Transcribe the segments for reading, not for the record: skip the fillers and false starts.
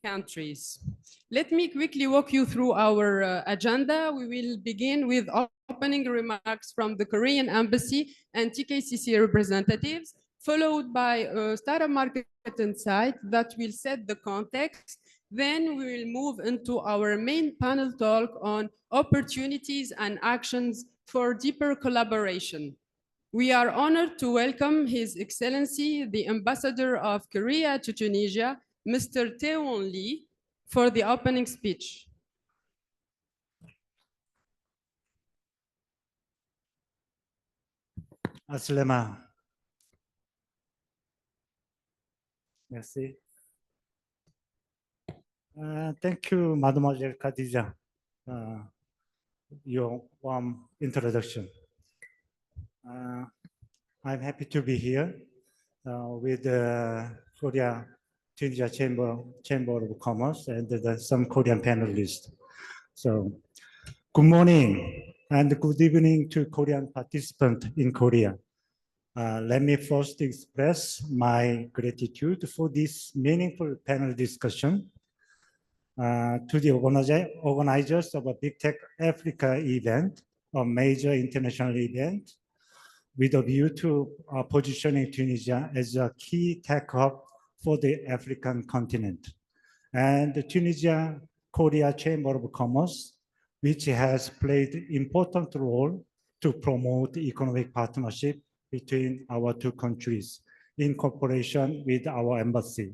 countries. Let me quickly walk you through our agenda. We will begin with opening remarks from the Korean Embassy and TKCC representatives, followed by a startup market insight that will set the context. Then we will move into our main panel talk on opportunities and actions for deeper collaboration. We are honored to welcome His Excellency, the Ambassador of Korea to Tunisia, Mr. Taewon Lee, for the opening speech. Aslema. Merci. Thank you, Mademoiselle Khadija, your warm introduction. I'm happy to be here with the Korea Tunisia Chamber of Commerce and some Korean panelists. So, good morning and good evening to Korean participants in Korea. Let me first express my gratitude for this meaningful panel discussion. To the organizers of a Big Tech Africa event, a major international event, with a view to positioning Tunisia as a key tech hub for the African continent. And the Tunisia-Korea Chamber of Commerce, which has played an important role to promote economic partnership between our two countries in cooperation with our embassy.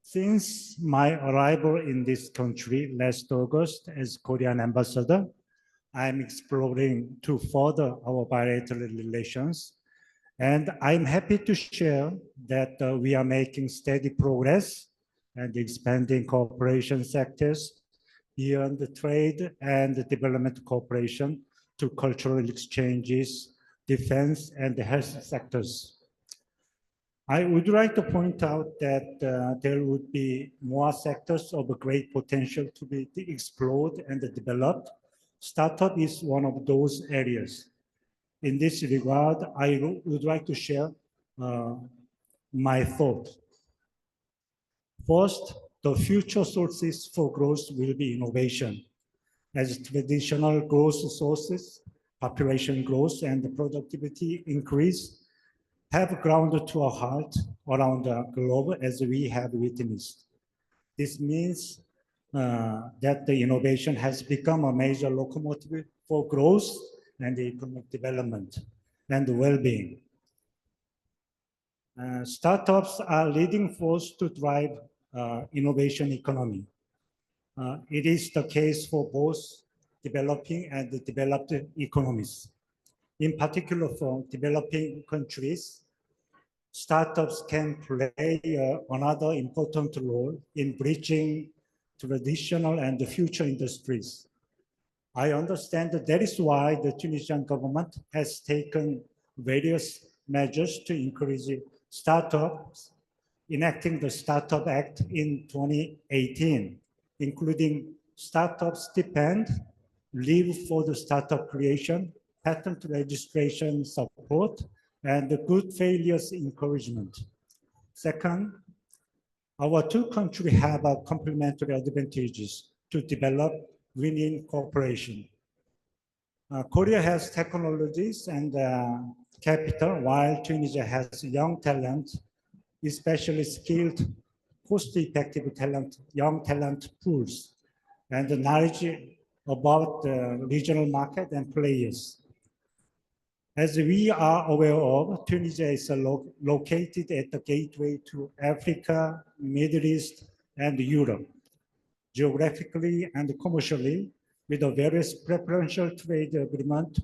Since my arrival in this country last August as Korean ambassador, I'm exploring to further our bilateral relations. And I'm happy to share that we are making steady progress and expanding cooperation sectors beyond the trade and the development cooperation to cultural exchanges, defense, and the health sectors. I would like to point out that there would be more sectors of great potential to be explored and developed. Startup is one of those areas. In this regard, I would like to share my thought. First, the future sources for growth will be innovation. As traditional growth sources, population growth and productivity increase have grounded to a halt around the globe as we have witnessed. This means that the innovation has become a major locomotive for growth and economic development and well-being. Startups are leading force to drive innovation economy. It is the case for both developing and developed economies. In particular, for developing countries, startups can play another important role in bridging traditional and future industries. I understand that is why the Tunisian government has taken various measures to encourage startups, enacting the Startup Act in 2018, including startup stipend, leave for the startup creation, patent registration support, and the good failures encouragement. Second, our two countries have complementary advantages to develop win-win cooperation. Korea has technologies and capital, while Tunisia has young talent, especially skilled, cost-effective talent, young talent pools, and the knowledge about the regional market and players. As we are aware of, Tunisia is located at the gateway to Africa, Middle East, and Europe, geographically and commercially, with a various preferential trade agreement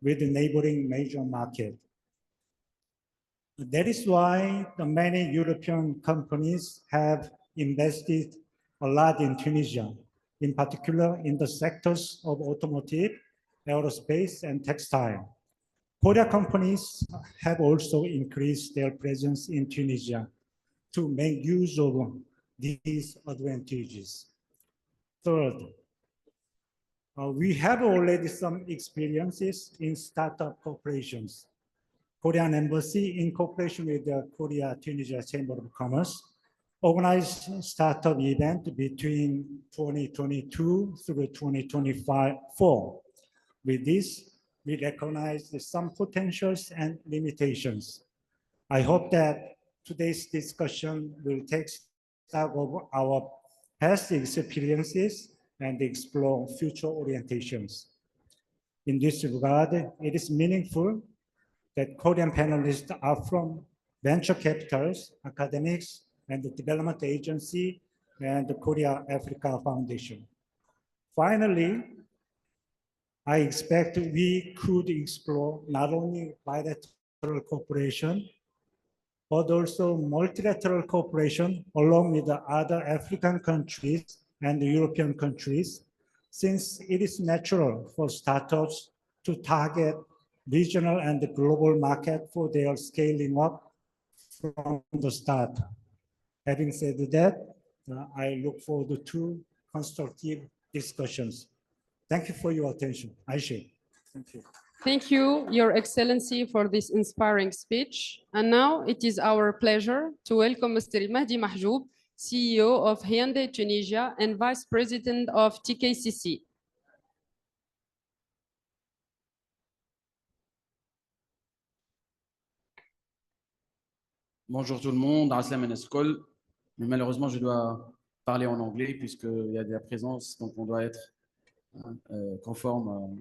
with the neighboring major market. That is why the many European companies have invested a lot in Tunisia, in particular in the sectors of automotive, aerospace, and textile. Korea companies have also increased their presence in Tunisia to make use of these advantages. Third, we have already some experiences in startup corporations. Korean Embassy, in cooperation with the Korea-Tunisia Chamber of Commerce, organized startup event between 2022 through 2024. With this, we recognize some potentials and limitations. I hope that today's discussion will take stock of our past experiences and explore future orientations. In this regard, it is meaningful that Korean panelists are from venture capitals, academics, and the development agency, and the Korea Africa Foundation. Finally, I expect we could explore not only bilateral cooperation, but also multilateral cooperation along with the other African countries and the European countries, since it is natural for startups to target regional and the global market for their scaling up from the start. Having said that, I look forward to constructive discussions. Thank you for your attention. Aisha. Thank you. Thank you, Your Excellency, for this inspiring speech. And now it is our pleasure to welcome Mr. Mahdi Mahjoub, CEO of Hyundai Tunisia and Vice President of TKCC. Bonjour tout le monde, Aslam Enescol. Mais malheureusement, je dois parler en anglais puisqu'il y a de la présence, donc on doit être conforme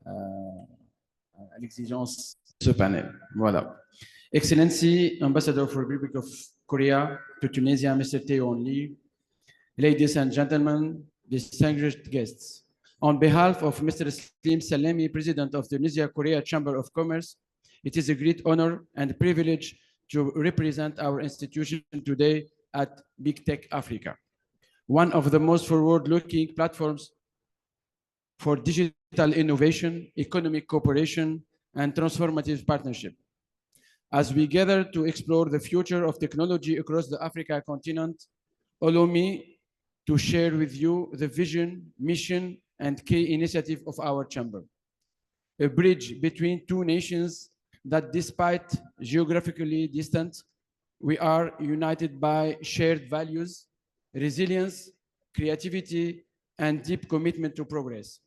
à l'exigence de ce panel. Voilà. Excellency, Ambassador for the Republic of Korea to Tunisia, Mr. Theo Only, ladies and gentlemen, distinguished guests. On behalf of Mr. Slim Salemi, President of the Tunisia-Korea Chamber of Commerce, it is a great honor and privilege to represent our institution today at Big Tech Africa, one of the most forward-looking platforms for digital innovation, economic cooperation, and transformative partnership. As we gather to explore the future of technology across the Africa continent, allow me to share with you the vision, mission, and key initiative of our chamber. A bridge between two nations that, despite geographically distant, we are united by shared values, resilience, creativity, and deep commitment to progress.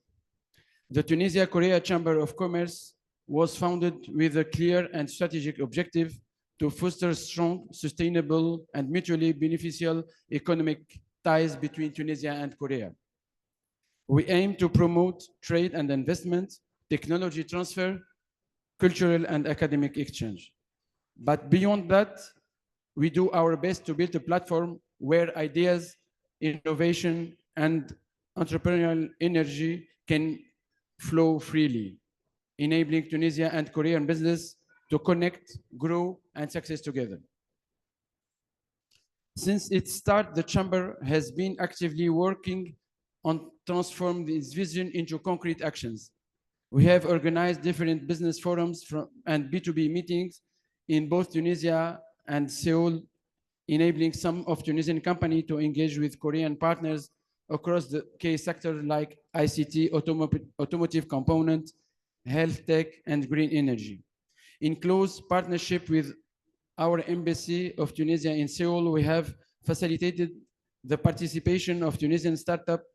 The Tunisia-Korea Chamber of Commerce was founded with a clear and strategic objective to foster strong, sustainable, and mutually beneficial economic ties between Tunisia and Korea. We aim to promote trade and investment, technology transfer, cultural and academic exchange. But beyond that, we do our best to build a platform where ideas, innovation, and entrepreneurial energy can flow freely, enabling Tunisia and Korean business to connect, grow, and success together. Since its start, the Chamber has been actively working on transforming this vision into concrete actions. We have organized different business forums and B2B meetings in both Tunisia and Seoul, enabling some of Tunisian companies to engage with Korean partners across the key sectors like ICT, automotive component, health tech, and green energy. In close partnership with our Embassy of Tunisia in Seoul, we have facilitated the participation of Tunisian startups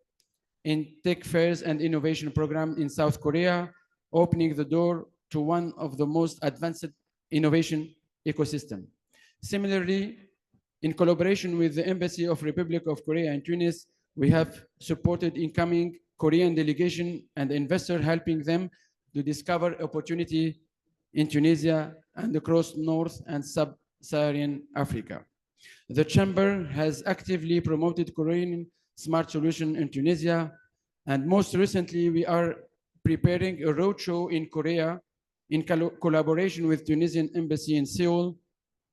in tech fairs and innovation programs in South Korea, opening the door to one of the most advanced innovation ecosystem. Similarly, in collaboration with the Embassy of Republic of Korea in Tunis, we have supported incoming Korean delegation and investor, helping them to discover opportunity in Tunisia and across North and Sub-Saharan Africa. The Chamber has actively promoted Korean smart solution in Tunisia, and most recently, we are preparing a roadshow in Korea in collaboration with Tunisian Embassy in Seoul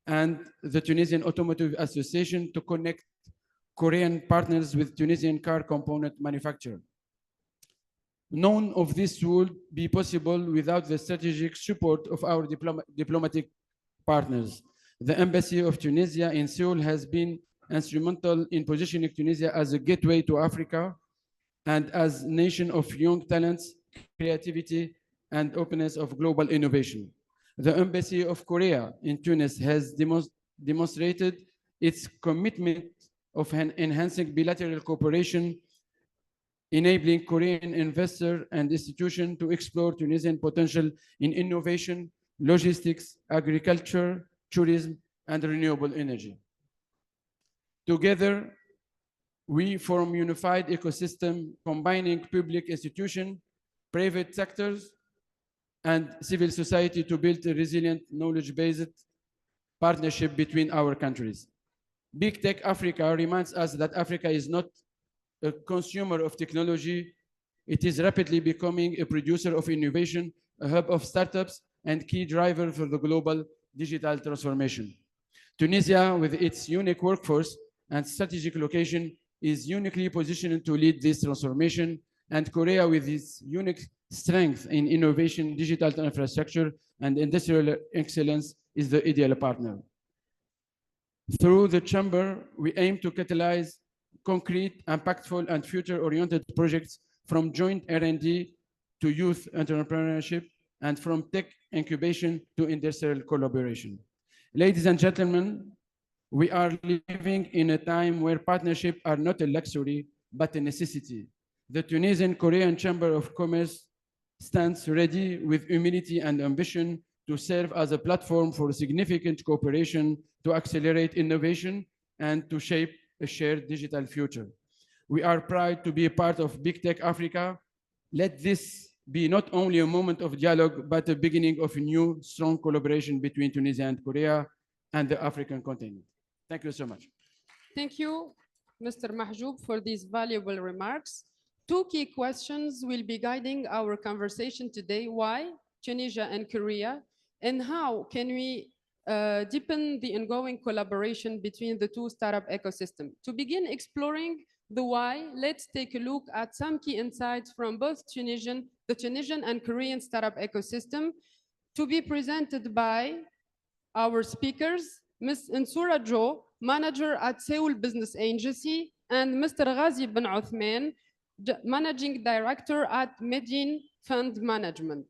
and the Tunisian Automotive Association to connect Korean partners with Tunisian car component manufacturer. None of this would be possible without the strategic support of our diplomatic partners. The Embassy of Tunisia in Seoul has been instrumental in positioning Tunisia as a gateway to Africa and as a nation of young talents, creativity, and openness of global innovation. The Embassy of Korea in Tunis has demonstrated its commitment of enhancing bilateral cooperation, enabling Korean investors and institutions to explore Tunisian potential in innovation, logistics, agriculture, tourism, and renewable energy. Together, we form a unified ecosystem combining public institutions, private sectors, and civil society to build a resilient, knowledge-based partnership between our countries. Big Tech Africa reminds us that Africa is not a consumer of technology. It is rapidly becoming a producer of innovation, a hub of startups, and key driver for the global digital transformation. Tunisia, with its unique workforce and strategic location, is uniquely positioned to lead this transformation, and Korea, with its unique strength in innovation, digital infrastructure, and industrial excellence, is the ideal partner. Through the Chamber, we aim to catalyze concrete, impactful, and future-oriented projects from joint R&D to youth entrepreneurship, and from tech incubation to industrial collaboration. Ladies and gentlemen, we are living in a time where partnerships are not a luxury, but a necessity. The Tunisian-Korean Chamber of Commerce stands ready with humility and ambition to serve as a platform for significant cooperation to accelerate innovation and to shape a shared digital future. We are proud to be a part of Big Tech Africa. Let this be not only a moment of dialogue, but a beginning of a new, strong collaboration between Tunisia and Korea and the African continent. Thank you so much. Thank you, Mr. Mahjoub, for these valuable remarks. Two key questions will be guiding our conversation today. Why Tunisia and Korea? And how can we deepen the ongoing collaboration between the two startup ecosystems? To begin exploring the why, let's take a look at some key insights from both the Tunisian and Korean startup ecosystem, to be presented by our speakers, Ms. Eunsora Jo, manager at Seoul Business Agency, and Mr. Ghazi Ben Uthman, managing director at Medin Fund Management.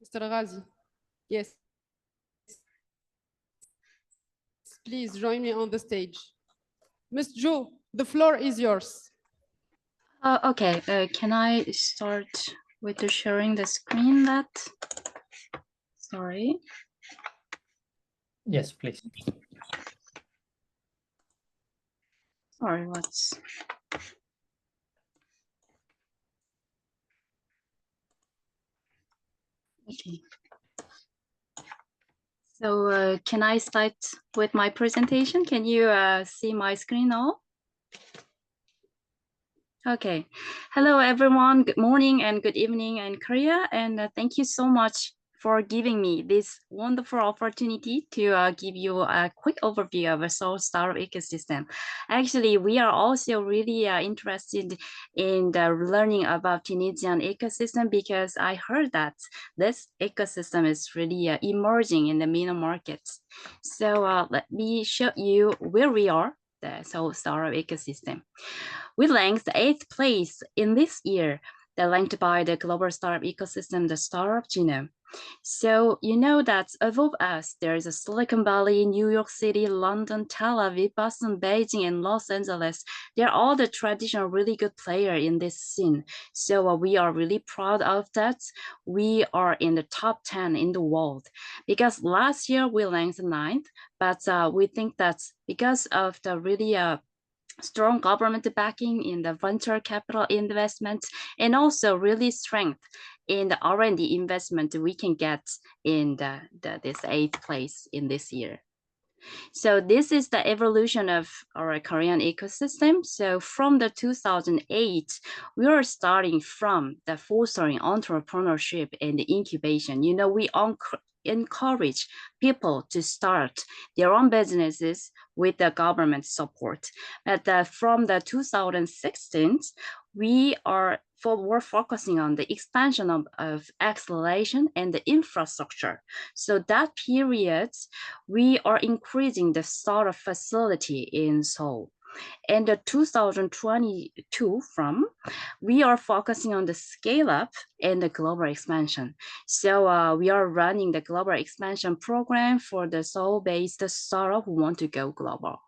Mr. Ghazi, yes. Please join me on the stage. Ms. Jo, the floor is yours. Okay, can I start with the sharing the screen sorry. Yes, please. Sorry, what's... Okay. So can I start with my presentation? Can you see my screen now? Okay. Hello, everyone. Good morning and good evening in Korea. And thank you so much for giving me this wonderful opportunity to give you a quick overview of a Seoul startup ecosystem. Actually, we are also really interested in learning about Tunisian ecosystem, because I heard that this ecosystem is really emerging in the MENA markets. So let me show you where we are, the Seoul startup ecosystem. We ranked 8th place in this year, ranked by the global startup ecosystem, the Startup Genome. So you know that above us, there is a Silicon Valley, New York City, London, Tel Aviv, Boston, Beijing, and Los Angeles. They're all the traditional really good players in this scene. So we are really proud of that. We are in the top 10 in the world, because last year we ranked 9th, but we think that because of the really strong government backing in the venture capital investment, and also really strength in the R&D investment we can get in this 8th place in this year. So this is the evolution of our Korean ecosystem. So from the 2008, we are starting from the fostering entrepreneurship and the incubation. You know, we encourage people to start their own businesses with the government support. But from the 2016, we're focusing on the expansion of acceleration and the infrastructure. So that period, we are increasing the startup facility in Seoul. And the 2022 we are focusing on the scale up and the global expansion. So we are running the global expansion program for the Seoul-based startup who want to go global.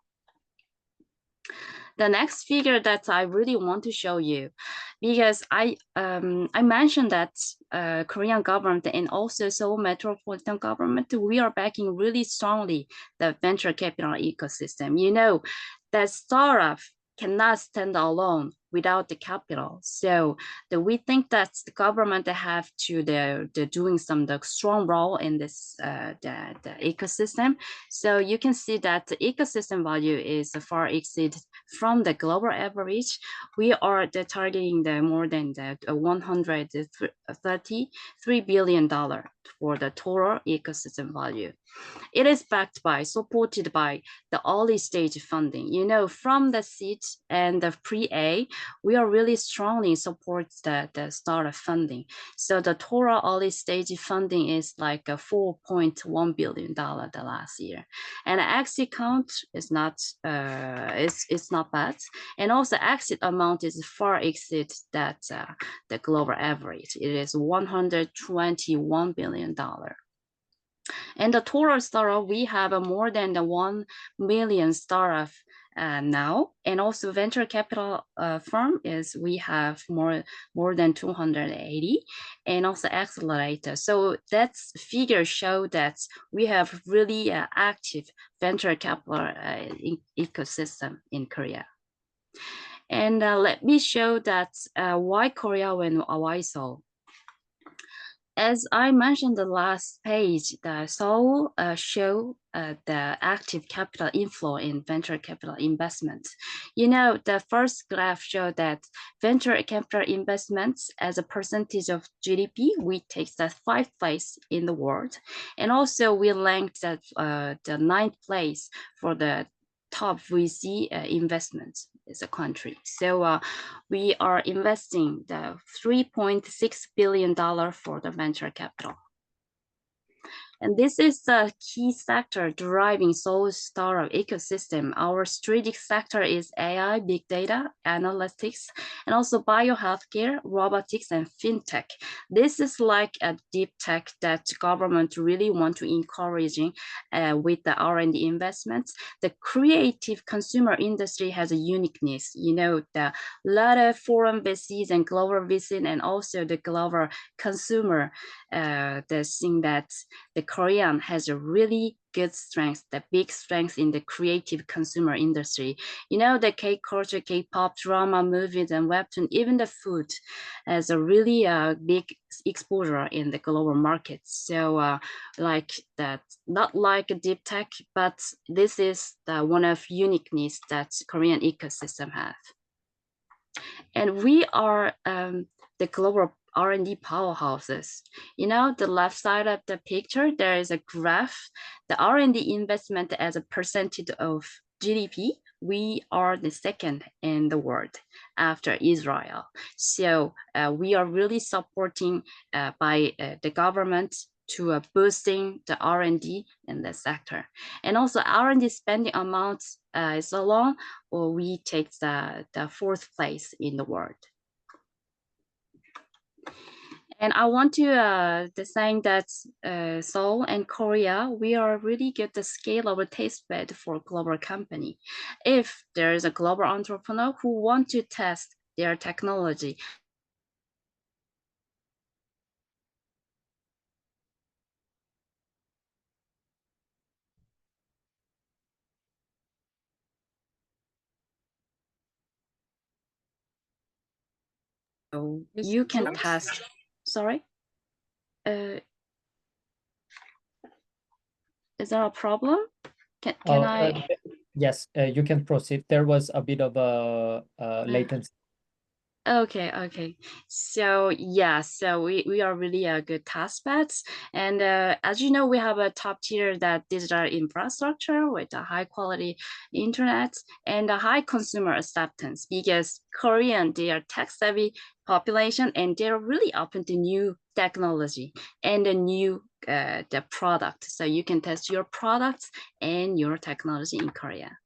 The next figure that I really want to show you, because I mentioned that Korean government and also Seoul metropolitan government, we are backing really strongly the venture capital ecosystem. You know, that startup cannot stand alone without the capital. So we think that the government have to they're doing some strong role in this the ecosystem. So you can see that the ecosystem value is far exceed from the global average. We are targeting the more than the $133 billion for the total ecosystem value. It is backed by, supported by the early stage funding. You know, from the seed and the pre-A, we are really strongly support the startup funding. So the total early stage funding is like a $4.1 billion the last year. And the exit count is not, it's not bad. And also exit amount is far exceed that the global average. It is $121 billion. And the total startup, we have more than the 1 million startup now. And also venture capital firm is we have more than 280, and also accelerator. So that's figure show that we have really active venture capital ecosystem in Korea. And let me show that why Korea and why Seoul. As I mentioned the last page, the Seoul show the active capital inflow in venture capital investments. You know, the first graph showed that venture capital investments as a percentage of GDP, we take the 5th place in the world. And also we ranked that the 9th place for the top VC investments as a country. So we are investing the $3.6 billion for the venture capital. And this is the key sector driving Seoul's startup ecosystem. Our strategic sector is AI, big data, analytics, and also biohealthcare, robotics, and fintech. This is like a deep tech that government really want to encouraging with the R&D investments. The creative consumer industry has a uniqueness. You know, the lot of foreign VCs and global VCs, and also the global consumer, the thing that the Korean has a really good strength, the big strength in the creative consumer industry. You know, the K-culture, K-pop, drama, movies, and webtoon, even the food has a really big exposure in the global market. So like that, not like a deep tech, but this is the one of uniqueness that Korean ecosystem have. And we are the global R&D powerhouses. You know, the left side of the picture, there is a graph. The R&D investment as a percentage of GDP, we are the second in the world after Israel. So we are really supporting by the government to boosting the R&D in the sector. And also R&D spending amounts is alone, or we take the 4th place in the world. And I want to saying that Seoul and Korea, we are really get the scale of a taste bed for global company. If there is a global entrepreneur who want to test their technology, so you can test. Sorry. Is there a problem? Can I? Yes, you can proceed. There was a bit of a latency. Okay. So yeah, so we are really a good test beds. And as you know, we have a top tier that digital infrastructure with a high quality internet and a high consumer acceptance, because Korean, they are tech savvy population and they're really open to new technology and a new the product. So you can test your products and your technology in Korea.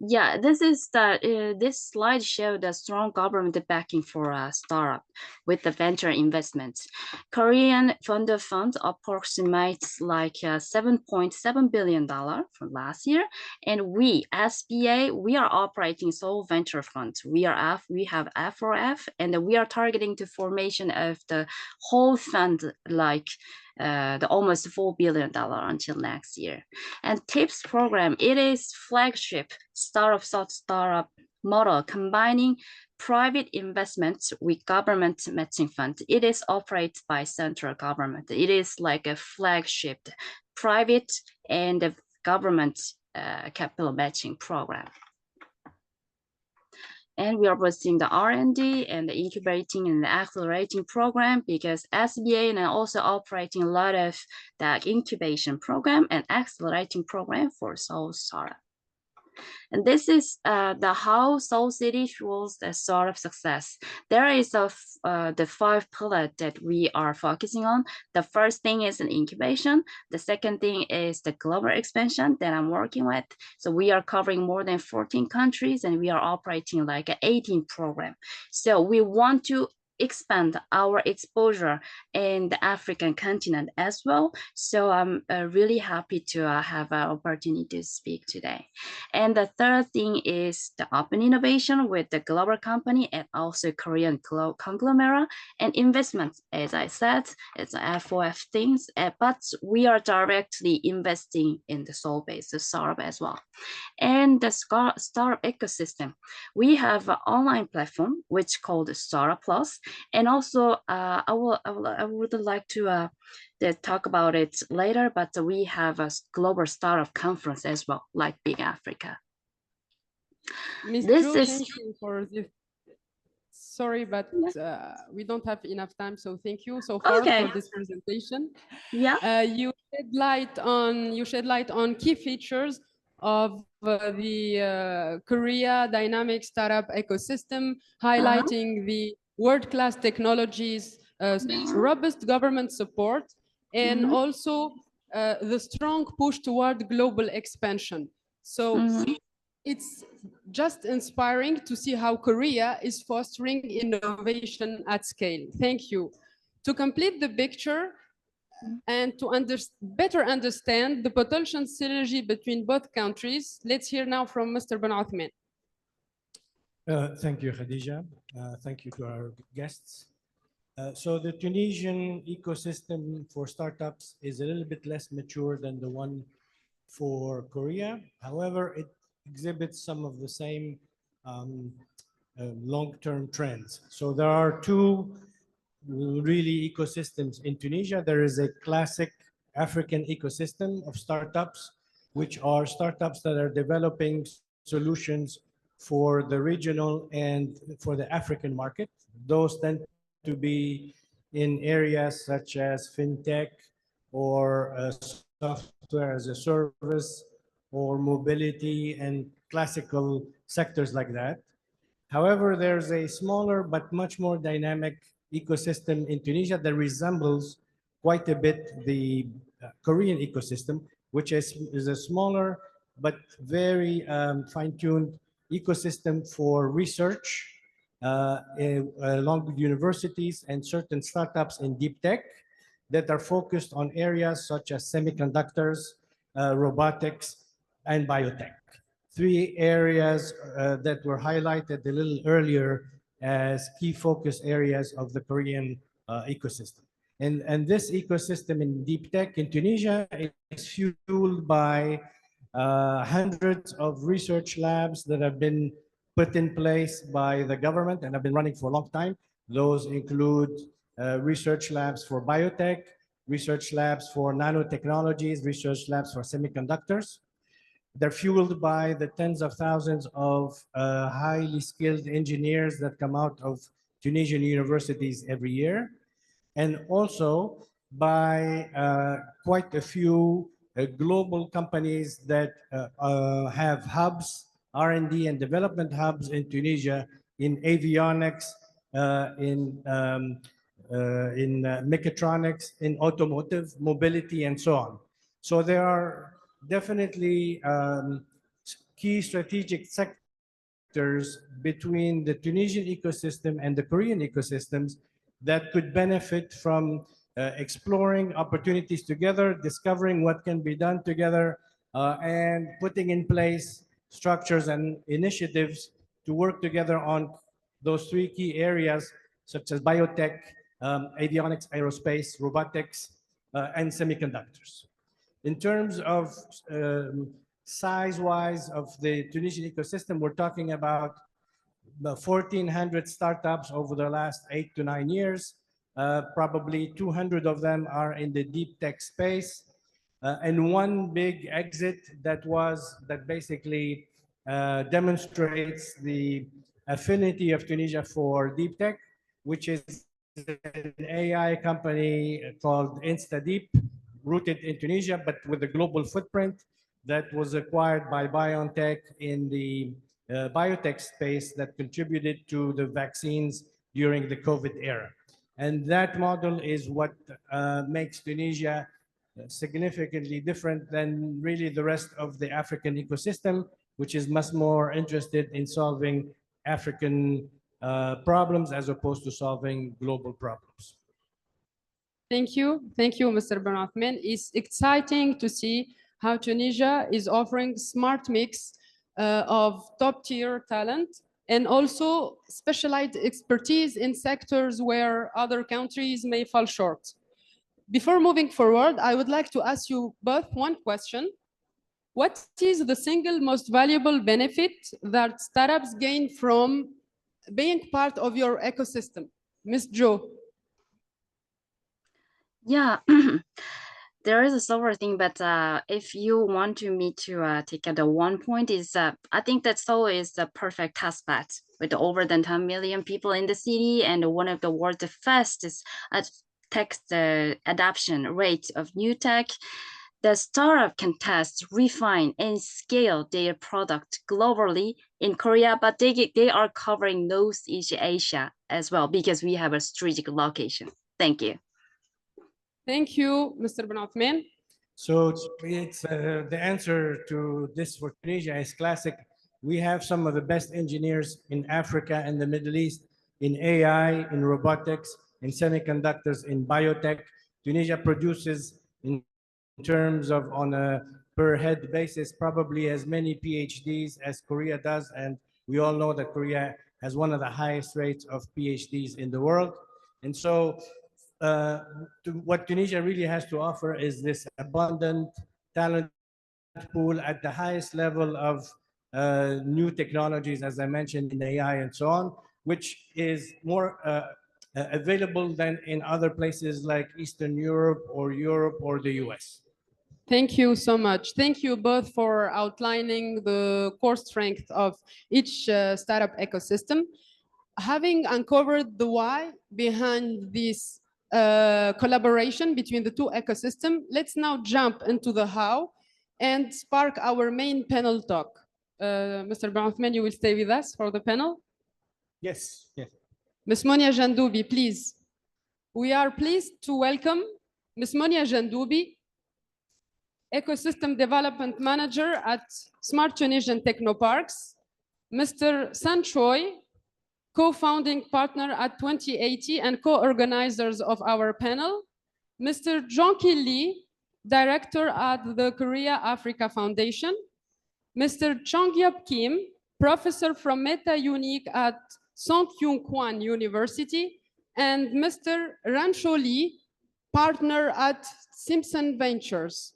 Yeah, this slide showed the strong government backing for a startup with the venture investments. Korean fund of funds approximates like $7.7 billion from last year, and we SBA we are operating Seoul venture funds. We have F4F, and we are targeting the formation of the whole fund like the almost $4 billion until next year. And TIPS program, it is flagship startup model combining private investments with government matching funds. It is operated by central government. It is like a flagship private and government capital matching program. And we are boosting the R&D and the incubating and the accelerating program because SBA and also operating a lot of the incubation program and accelerating program for Seoul startup. And this is the how Seoul City fuels the startup success. There is the 5 pillars that we are focusing on. The first thing is an incubation. The second thing is the global expansion that I'm working with. So we are covering more than 14 countries and we are operating like an 18 program. So we want to expand our exposure in the African continent as well. So I'm really happy to have an opportunity to speak today. And the third thing is the open innovation with the global company and also Korean conglomerate and investments. As I said, it's F4F things, but we are directly investing in the Seoul-based startup as well. And the startup ecosystem, we have an online platform which called Startup Plus, and also I would like to talk about it later, but we have a global startup conference as well, like Big Africa. Ms. This Jo, is thank you for this. Sorry, but we don't have enough time, so thank you so far okay. for this presentation. Yeah. You shed light on key features of the Korea dynamic startup ecosystem, highlighting the world-class technologies, robust government support, and also the strong push toward global expansion. So it's just inspiring to see how Korea is fostering innovation at scale. Thank you. To complete the picture and to better understand the potential synergy between both countries, let's hear now from Mr. Ben Othman. Thank you, Khadija. Thank you to our guests. So the Tunisian ecosystem for startups is a little bit less mature than the one for Korea. However, it exhibits some of the same long-term trends. So there are two really ecosystems in Tunisia. There is a classic African ecosystem of startups, which are startups that are developing solutions for the regional and for the African market. Those tend to be in areas such as fintech or software as a service or mobility and classical sectors like that. However, there's a smaller but much more dynamic ecosystem in Tunisia that resembles quite a bit the Korean ecosystem, which is a smaller but very fine-tuned ecosystem for research along with universities and certain startups in deep tech that are focused on areas such as semiconductors, robotics, and biotech. 3 areas that were highlighted a little earlier as key focus areas of the Korean ecosystem. And this ecosystem in deep tech in Tunisia is fueled by hundreds of research labs that have been put in place by the government and have been running for a long time. Those include research labs for biotech, research labs for nanotechnologies, research labs for semiconductors. They're fueled by the tens of thousands of highly skilled engineers that come out of Tunisian universities every year, and also by quite a few global companies that have hubs, R&D and development hubs in Tunisia, in avionics, in mechatronics, in automotive, mobility, and so on. So there are definitely key strategic sectors between the Tunisian ecosystem and the Korean ecosystems that could benefit from exploring opportunities together, discovering what can be done together, and putting in place structures and initiatives to work together on those three key areas, such as biotech, avionics, aerospace, robotics, and semiconductors. In terms of size-wise of the Tunisian ecosystem, we're talking about 1,400 startups over the last 8 to 9 years. Probably 200 of them are in the deep tech space. And one big exit that basically demonstrates the affinity of Tunisia for deep tech, which is an AI company called InstaDeep, rooted in Tunisia, but with a global footprint, that was acquired by BioNTech in the biotech space that contributed to the vaccines during the COVID era. And that model is what makes Tunisia significantly different than really the rest of the African ecosystem, which is much more interested in solving African problems as opposed to solving global problems. Thank you, Mr. Ben Othman. It's exciting to see how Tunisia is offering smart mix of top-tier talent and also specialized expertise in sectors where other countries may fall short. Before moving forward, I would like to ask you both one question. What is the single most valuable benefit that startups gain from being part of your ecosystem? Ms. Jo. Yeah, there is several things, but if you want me to take the one point is, I think that Seoul is the perfect hotspot with over than 10 million people in the city and one of the world's fastest tech adoption rate of new tech. The startup can test, refine, and scale their product globally in Korea, but they are covering Northeast Asia as well because we have a strategic location. Thank you. Thank you, Mr. Ben Othman. So it's the answer to this for Tunisia is classic. We have some of the best engineers in Africa and the Middle East in AI, in robotics, in semiconductors, in biotech. Tunisia produces in terms of on a per head basis probably as many PhDs as Korea does, and we all know that Korea has one of the highest rates of PhDs in the world. And so what Tunisia really has to offer is this abundant talent pool at the highest level of new technologies, as I mentioned, in AI and so on, which is more available than in other places like Eastern Europe or the US. Thank you so much. Thank you both for outlining the core strength of each startup ecosystem. Having uncovered the why behind this collaboration between the two ecosystems, let's now jump into the how and spark our main panel talk. Mr. Ben Othman, you will stay with us for the panel? Yes, yes. Ms. Monia Jandoubi, please. We are pleased to welcome Ms. Monia Jandoubi, Ecosystem Development Manager at Smart Tunisian Technoparks, Mr. San Choi, co-founding partner at 2080 and co-organizers of our panel, Mr. Jonki Lee, director at the Korea Africa Foundation, Mr. Chongyup Kim, professor from Meta Unique at Songkyung Kwan University, and Mr. Rancho Lee, partner at Simpson Ventures.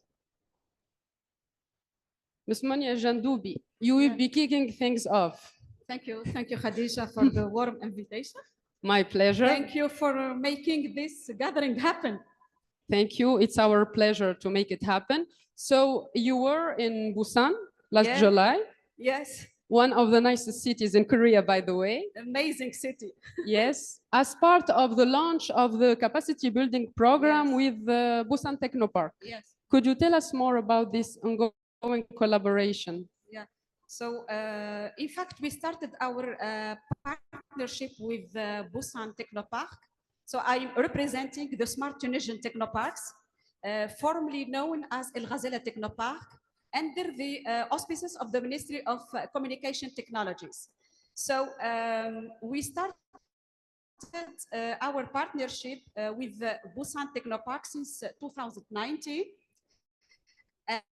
Ms. Monia Jandoubi, you will be kicking things off. Thank you, Khadija, for the warm invitation. My pleasure. Thank you for making this gathering happen. Thank you. It's our pleasure to make it happen. So you were in Busan last July. Yes. One of the nicest cities in Korea, by the way. Amazing city. Yes. As part of the launch of the capacity building program with the Busan Technopark. Yes. Could you tell us more about this ongoing collaboration? Yeah. So, in fact, we started our partnership with Busan Technopark. So I'm representing the Smart Tunisian Technoparks, formerly known as El Ghazala Technopark. under the auspices of the Ministry of Communication Technologies. So we started our partnership with Busan Technopark since 2019.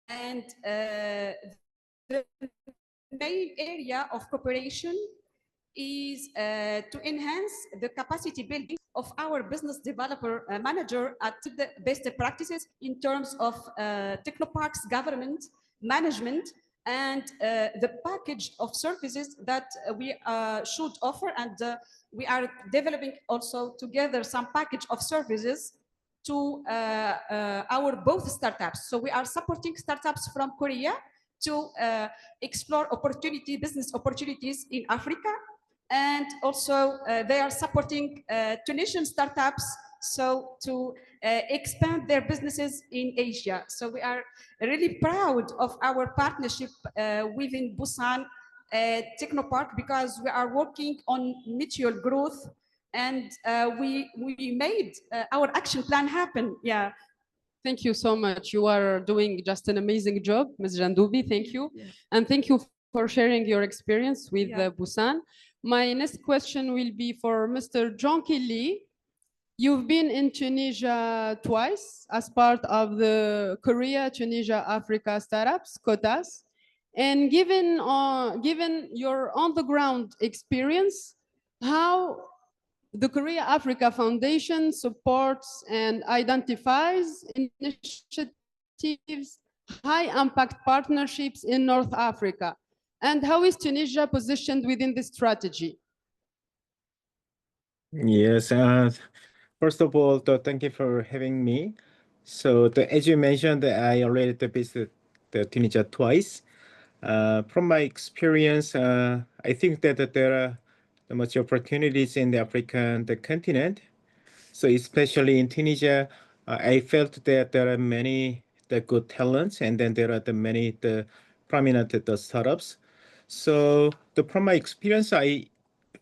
And the main area of cooperation is to enhance the capacity building of our business developer manager at the best practices in terms of Technopark's government management and the package of services that we should offer. And we are developing also together some package of services to our both startups. So we are supporting startups from Korea to explore business opportunities in Africa. And also they are supporting Tunisian startups so to expand their businesses in Asia. So we are really proud of our partnership within Busan Technopark, because we are working on mutual growth, and we made our action plan happen. Yeah. Thank you so much. You are doing just an amazing job, Ms. Jandoubi. Thank you. Yeah. And thank you for sharing your experience with Yeah. Busan. My next question will be for Mr. Jonki Lee. You've been in Tunisia twice as part of the Korea, Tunisia, Africa startups, quotas. And given your on-the-ground experience, how the Korea Africa Foundation supports and identifies initiatives, high impact partnerships in North Africa, and how is Tunisia positioned within this strategy? Yes, first of all, thank you for having me. So as you mentioned, I already visited Tunisia twice. From my experience, I think that there are much opportunities in the African continent. So especially in Tunisia, I felt that there are many good talents, and then there are many prominent startups. So from my experience, I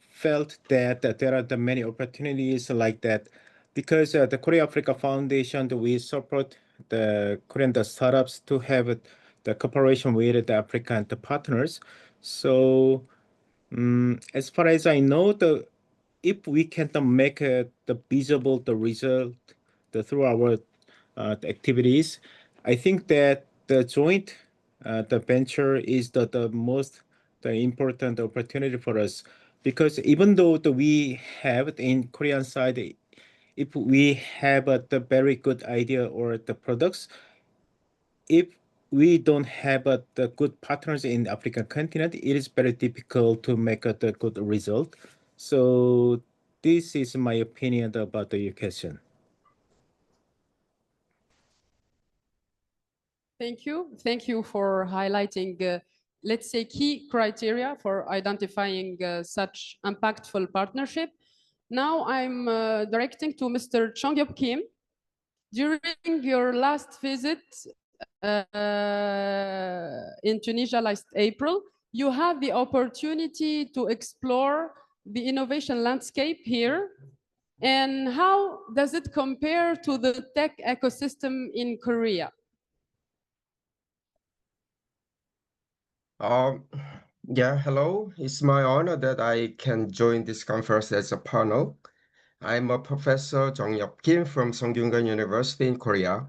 felt that there are many opportunities like that, because the Korea Africa Foundation, we support the Korean startups to have the cooperation with the African partners. So as far as I know, if we can make the visible result through our activities, I think that the joint the venture is the most important opportunity for us, because even though we have in Korean side, if we have the very good idea or the products, if we don't have the good partners in the African continent, it is very difficult to make the good result. So this is my opinion about the question. Thank you. Thank you for highlighting, let's say, key criteria for identifying such impactful partnership. Now I'm directing to Mr. Chongyop Kim. During your last visit in Tunisia last April, you had the opportunity to explore the innovation landscape here. And how does it compare to the tech ecosystem in Korea? Yeah, hello. It's my honor that I can join this conference as a panel. I'm a Professor Jong-Yup Kim from Sungkyunkwan University in Korea.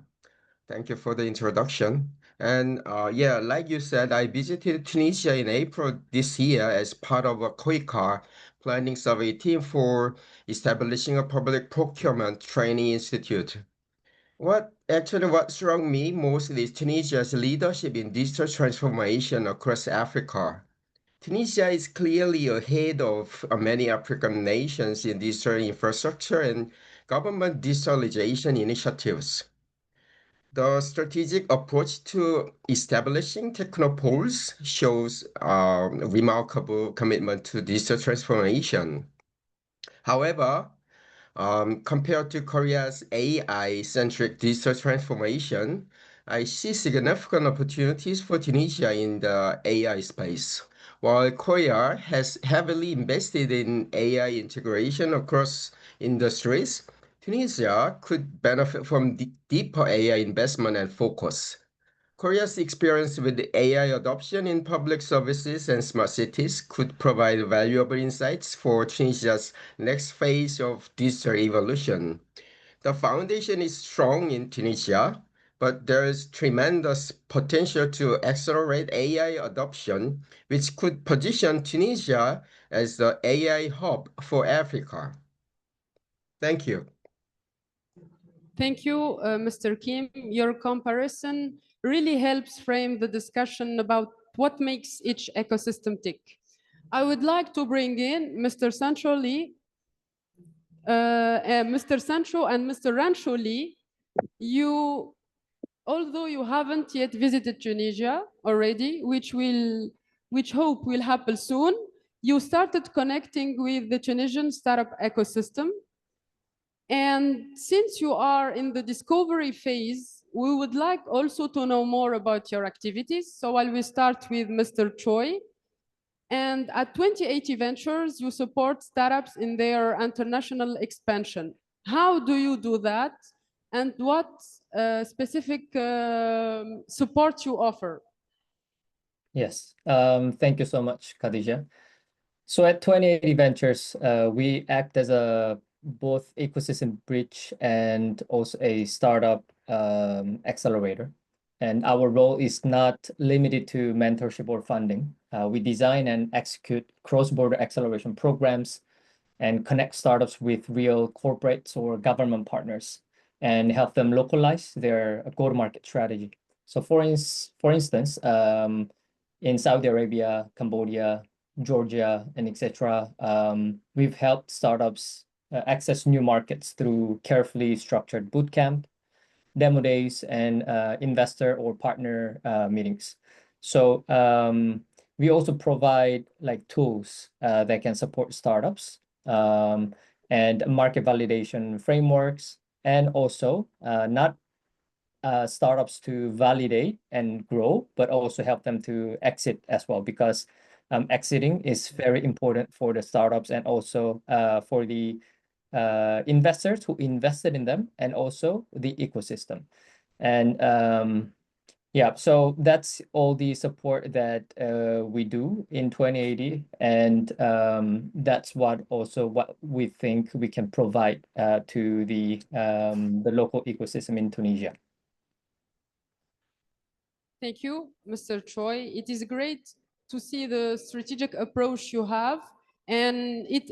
Thank you for the introduction. And yeah, like you said, I visited Tunisia in April this year as part of a COICA planning survey team for establishing a public procurement training institute. What struck me mostly is Tunisia's leadership in digital transformation across Africa. Tunisia is clearly ahead of many African nations in digital infrastructure and government digitalization initiatives. The strategic approach to establishing technopoles shows remarkable commitment to digital transformation. However, compared to Korea's AI-centric digital transformation, I see significant opportunities for Tunisia in the AI space. While Korea has heavily invested in AI integration across industries, Tunisia could benefit from deeper AI investment and focus. Korea's experience with the AI adoption in public services and smart cities could provide valuable insights for Tunisia's next phase of digital evolution. The foundation is strong in Tunisia, but there is tremendous potential to accelerate AI adoption, which could position Tunisia as the AI hub for Africa. Thank you. Thank you, Mr. Kim. Your comparison really helps frame the discussion about what makes each ecosystem tick. I would like to bring in Mr. Sancho Lee, Mr. Sancho and Mr. Rancho Lee. Although you haven't yet visited Tunisia already, which hope will happen soon, you started connecting with the Tunisian startup ecosystem. And since you are in the discovery phase, we would like also to know more about your activities. So I will start with Mr. Choi. And at 2080 Ventures, you support startups in their international expansion. How do you do that? And what specific support you offer? Yes, thank you so much, Khadija. So at 2080 Ventures, we act as a both ecosystem bridge and also a startup accelerator. And our role is not limited to mentorship or funding. We design and execute cross-border acceleration programs and connect startups with real corporates or government partners and help them localize their go-to-market strategy. So for instance, in Saudi Arabia, Cambodia, Georgia, and etc., we've helped startups access new markets through carefully structured bootcamp, demo days, and investor or partner meetings. So we also provide like tools that can support startups and market validation frameworks, and also not startups to validate and grow, but also help them to exit as well, because exiting is very important for the startups and also for the investors who invested in them, and also the ecosystem. And yeah, so that's all the support that we do in 2080, and that's what we think we can provide to the local ecosystem in Tunisia. Thank you, Mr. Choi. It is great to see the strategic approach you have, and it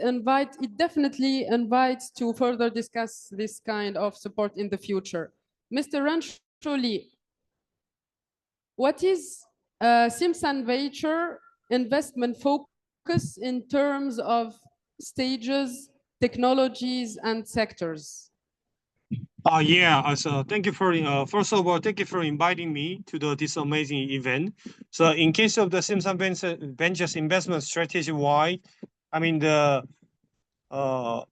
definitely invites to further discuss this kind of support in the future. Mr. Rancho Lee, what is Simsan Venture investment focus in terms of stages, technologies, and sectors? So thank you for first of all, thank you for inviting me to this amazing event. So in case of the Simsan Ventures investment strategy wide, I mean we are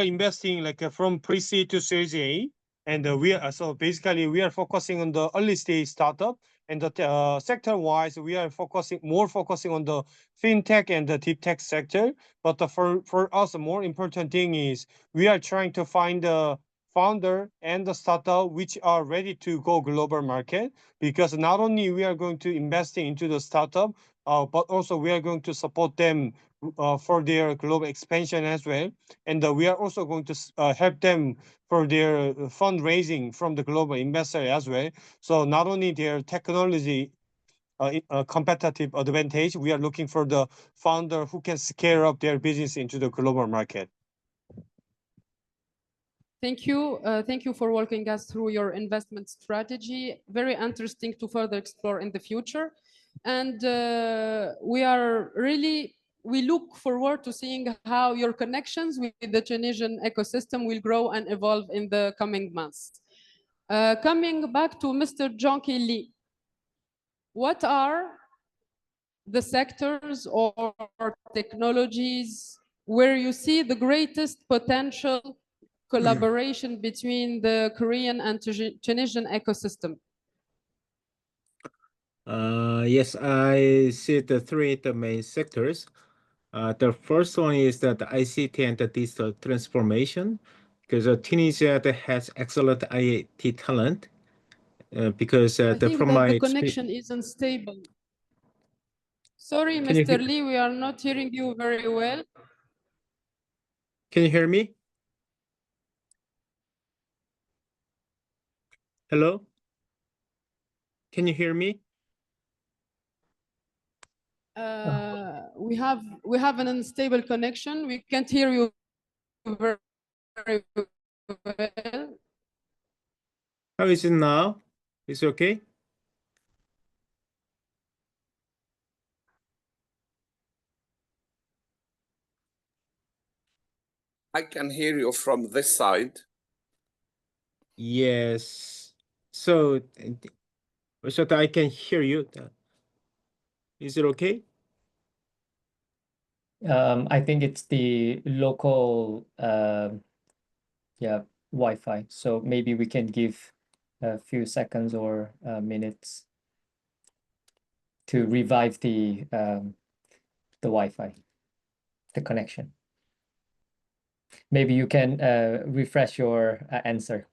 investing like from pre-seed to Series A, and so basically we are focusing on the early stage startup, and the sector wise we are focusing on the fintech and the deep tech sector. But for us, the more important thing is we are trying to find the founder and the startup which are ready to go global market, because not only we are going to invest into the startup, but also we are going to support them for their global expansion as well. And we are also going to help them for their fundraising from the global investor as well. So not only their technology competitive advantage, we are looking for the founder who can scale up their business into the global market. Thank you. Thank you for walking us through your investment strategy. Very interesting to further explore in the future. And we look forward to seeing how your connections with the Tunisian ecosystem will grow and evolve in the coming months. Coming back to Mr. Jonki Lee, what are the sectors or technologies where you see the greatest potential collaboration between the Korean and Tunisian ecosystem? Yes, I see the main sectors. The first one is that the ICT and the digital transformation, because Tunisia has excellent IT talent, because I think from that my the connection is unstable. Sorry, Can you Mr. hear- Lee, we are not hearing you very well. Can you hear me? Hello? Can you hear me? We have an unstable connection. We can't hear you very well. How is it now? Is it okay? I can hear you from this side. Yes. So that I can hear you. Is it okay? I think it's the local Wi-Fi. So maybe we can give a few seconds or minutes to revive the Wi-Fi, the connection. Maybe you can refresh your answer.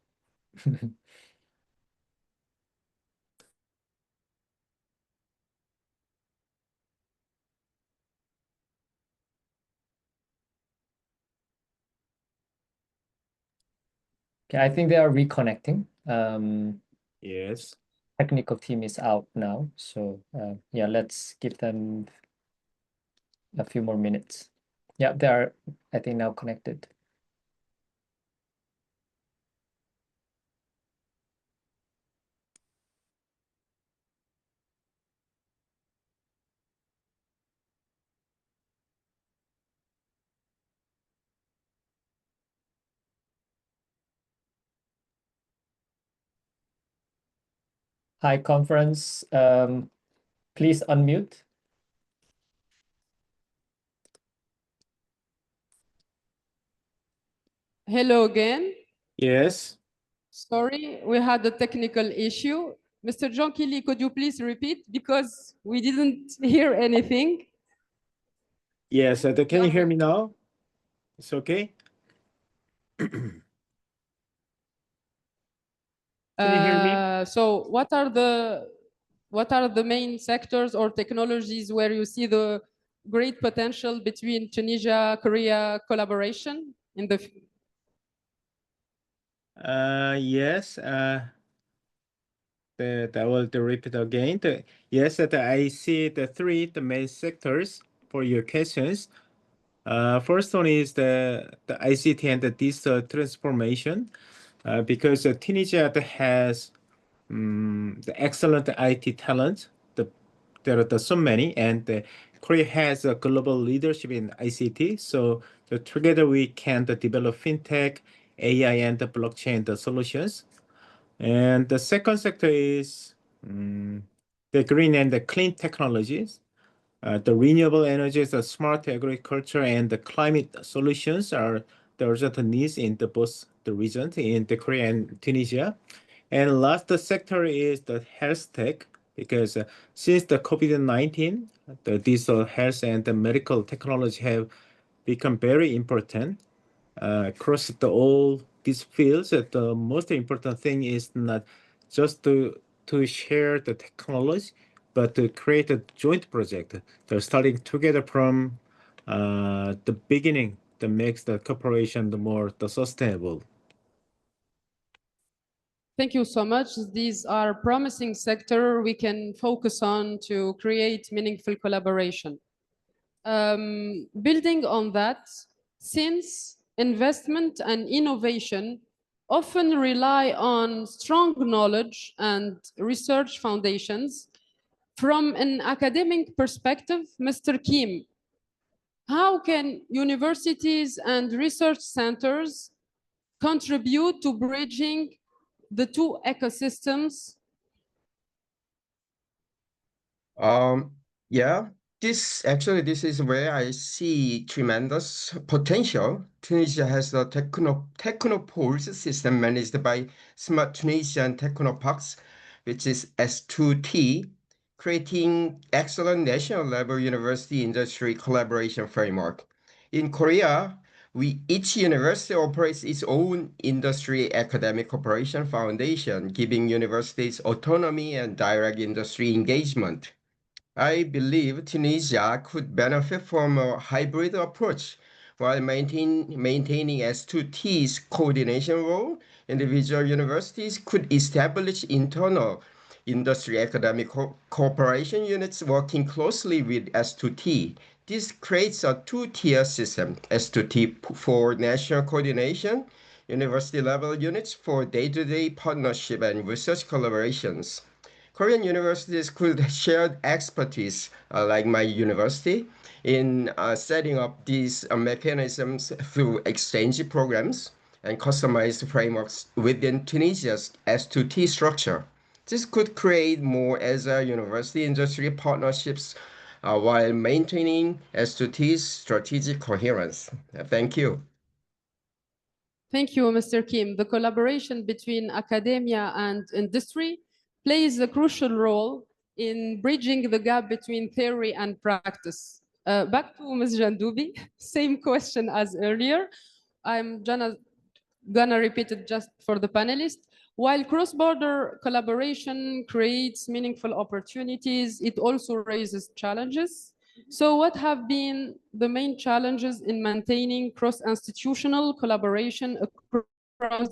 Okay, I think they are reconnecting. Yes. Technical team is out now, so yeah, let's give them a few more minutes. Yeah, they are, I think, now connected. Hi, conference. Please unmute. Hello again. Yes. Sorry, we had a technical issue. Mr. John Kelly, could you please repeat? Because we didn't hear anything. Yes. Can you hear me now? It's okay. Can you hear me? So what are the main sectors or technologies where you see the great potential between Tunisia-Korea collaboration in the Yes. I will repeat again. Yes, that I see the main sectors for your questions. First one is the ICT and the digital transformation, because Tunisia has the excellent IT talent. There are so many, and Korea has a global leadership in ICT. So together we can develop fintech, AI, and the blockchain solutions. And the second sector is the green and the clean technologies. The renewable energies, the smart agriculture, and the climate solutions are the urgent needs in both the regions, in the Korea and Tunisia. And last sector is the health tech, because since the COVID-19, the digital health and the medical technology have become very important across all these fields. The most important thing is not just to share the technology, but to create a joint project. They're starting together from the beginning that makes the cooperation more sustainable. Thank you so much. These are promising sector we can focus on to create meaningful collaboration. Building on that, since investment and innovation often rely on strong knowledge and research foundations, from an academic perspective, Mr. Kim, how can universities and research centers contribute to bridging the two ecosystems? Yeah, this is where I see tremendous potential. Tunisia has a technopoles system managed by Smart Tunisian Technoparks, which is S2T, creating excellent national level university industry collaboration framework. In Korea, Each university operates its own industry academic cooperation foundation, giving universities autonomy and direct industry engagement. I believe Tunisia could benefit from a hybrid approach. While maintaining S2T's coordination role, individual universities could establish internal industry academic cooperation units working closely with S2T. This creates a two-tier system, S2T for national coordination, university level units for day-to-day partnership and research collaborations. Korean universities could share expertise, like my university, in setting up these mechanisms through exchange programs and customized frameworks within Tunisia's S2T structure. This could create more agile university industry partnerships while maintaining S2T's strategic coherence. Thank you. Thank you, Mr. Kim. The collaboration between academia and industry plays a crucial role in bridging the gap between theory and practice. Back to Ms. Jandoubi, same question as earlier. I'm gonna repeat it just for the panelists. While cross-border collaboration creates meaningful opportunities, it also raises challenges. So what have been the main challenges in maintaining cross-institutional collaboration across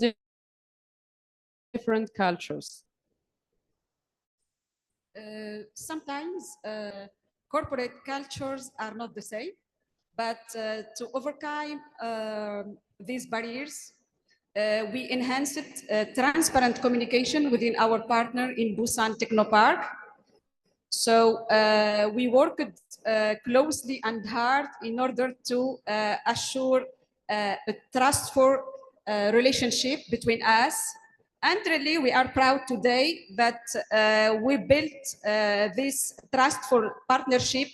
different cultures? Sometimes corporate cultures are not the same, but to overcome these barriers, we enhanced transparent communication within our partner in Busan Technopark. So we worked closely and hard in order to assure a trustful relationship between us. And really, we are proud today that we built this trustful partnership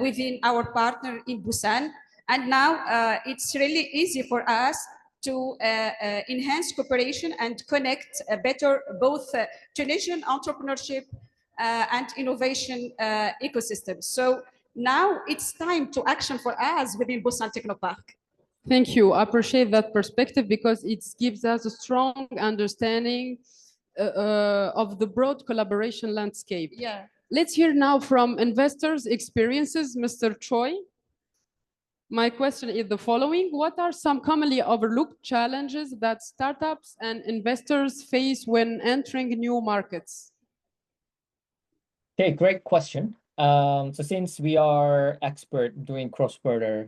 within our partner in Busan. And now it's really easy for us to enhance cooperation and connect better both Tunisian entrepreneurship and innovation ecosystem. So now it's time to action for us within Busan Technopark. Thank you. I appreciate that perspective because it gives us a strong understanding of the broad collaboration landscape. Yeah. Let's hear now from investors' experiences, Mr. Choi. My question is the following. What are some commonly overlooked challenges that startups and investors face when entering new markets? Okay, great question. So since we are expert doing cross-border,